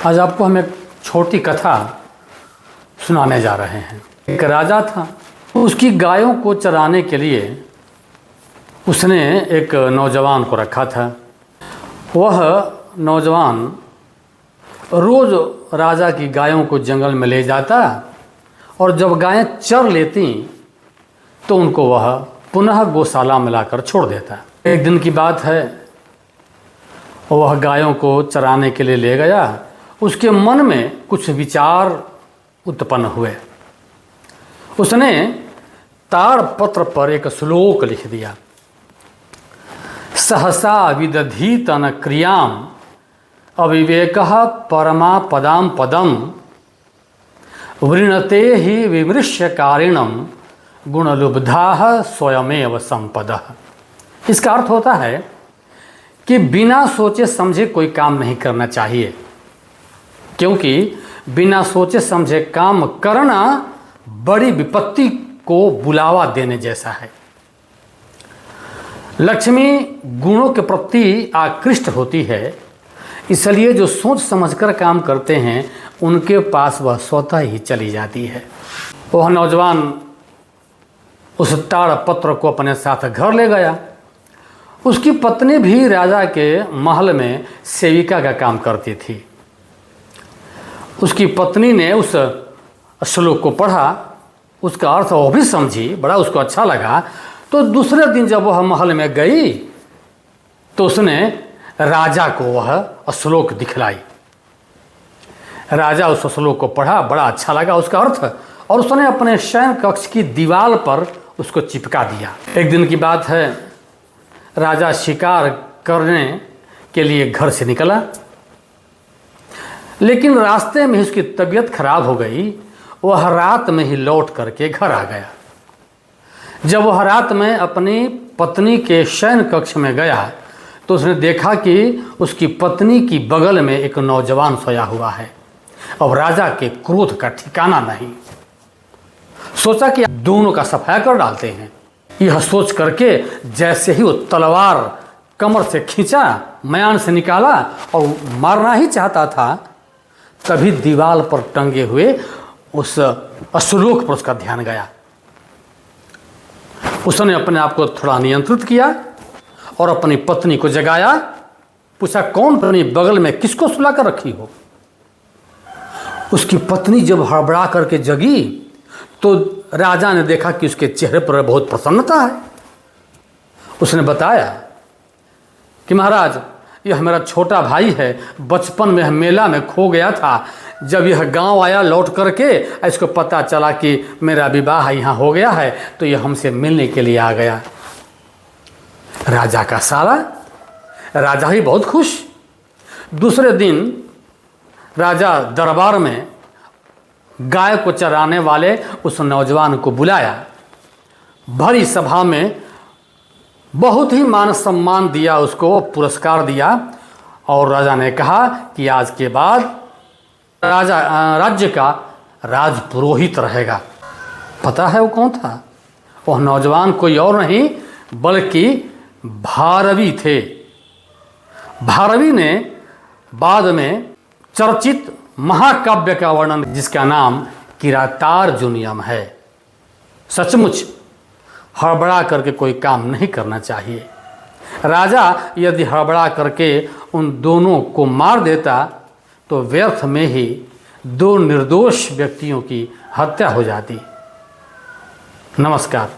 आज आपको हम एक छोटी कथा सुनाने जा रहे हैं। एक राजा था, उसकी गायों को चराने के लिए उसने एक नौजवान को रखा था। वह नौजवान रोज़ राजा की गायों को जंगल में ले जाता और जब गायें चर लेती तो उनको वह पुनः गौशाला में लाकर छोड़ देता। एक दिन की बात है, वह गायों को चराने के लिए ले गया। उसके मन में कुछ विचार उत्पन्न हुए। उसने ताड़पत्र पर एक श्लोक लिख दिया। सहसा विदधीतन क्रियाम अविवेकः परमापदाम पदम वृणते ही विमृश्यकारिणम गुणलुब्धाः स्वयमेव संपदः। इसका अर्थ होता है कि बिना सोचे समझे कोई काम नहीं करना चाहिए, क्योंकि बिना सोचे समझे काम करना बड़ी विपत्ति को बुलावा देने जैसा है। लक्ष्मी गुणों के प्रति आकृष्ट होती है, इसलिए जो सोच समझकर काम करते हैं उनके पास वह स्वतः ही चली जाती है। वह नौजवान उस ताड़पत्र को अपने साथ घर ले गया। उसकी पत्नी भी राजा के महल में सेविका का काम करती थी। उसकी पत्नी ने उस श्लोक को पढ़ा, उसका अर्थ वो भी समझी, बड़ा उसको अच्छा लगा। तो दूसरे दिन जब वह महल में गई तो उसने राजा को वह श्लोक दिखलाई। राजा उस श्लोक को पढ़ा, बड़ा अच्छा लगा उसका अर्थ, और उसने अपने शयन कक्ष की दीवार पर उसको चिपका दिया। एक दिन की बात है, राजा शिकार करने के लिए घर से निकला, लेकिन रास्ते में उसकी तबीयत खराब हो गई। वह रात में ही लौट करके घर आ गया। जब वह रात में अपनी पत्नी के शयन कक्ष में गया तो उसने देखा कि उसकी पत्नी की बगल में एक नौजवान सोया हुआ है। अब राजा के क्रोध का ठिकाना नहीं। सोचा कि दोनों का सफाया कर डालते हैं। यह सोच करके जैसे ही वो तलवार कमर से खींचा, म्यान से निकाला और मारना ही चाहता था, तभी दीवार पर टंगे हुए उस श्लोक पर उसका ध्यान गया। उसने अपने आप को थोड़ा नियंत्रित किया और अपनी पत्नी को जगाया। पूछा, कौन अपनी बगल में किसको सुला कर रखी हो? उसकी पत्नी जब हड़बड़ा करके जगी तो राजा ने देखा कि उसके चेहरे पर बहुत प्रसन्नता है। उसने बताया कि महाराज, यह मेरा छोटा भाई है, बचपन में मेला में खो गया था। जब यह गांव आया लौट करके, इसको पता चला कि मेरा विवाह यहाँ हो गया है, तो यह हमसे मिलने के लिए आ गया। राजा का साला, राजा ही बहुत खुश। दूसरे दिन राजा दरबार में गाय को चराने वाले उस नौजवान को बुलाया। भरी सभा में बहुत ही मान सम्मान दिया, उसको पुरस्कार दिया, और राजा ने कहा कि आज के बाद राज्य का राज पुरोहित रहेगा। पता है वो कौन था? वह नौजवान कोई और नहीं बल्कि भारवी थे। भारवी ने बाद में चर्चित महाकाव्य का वर्णन, जिसका नाम किरातार्जुनीयम है। सचमुच हड़बड़ा करके कोई काम नहीं करना चाहिए। राजा यदि हड़बड़ा करके उन दोनों को मार देता तो व्यर्थ में ही दो निर्दोष व्यक्तियों की हत्या हो जाती। नमस्कार।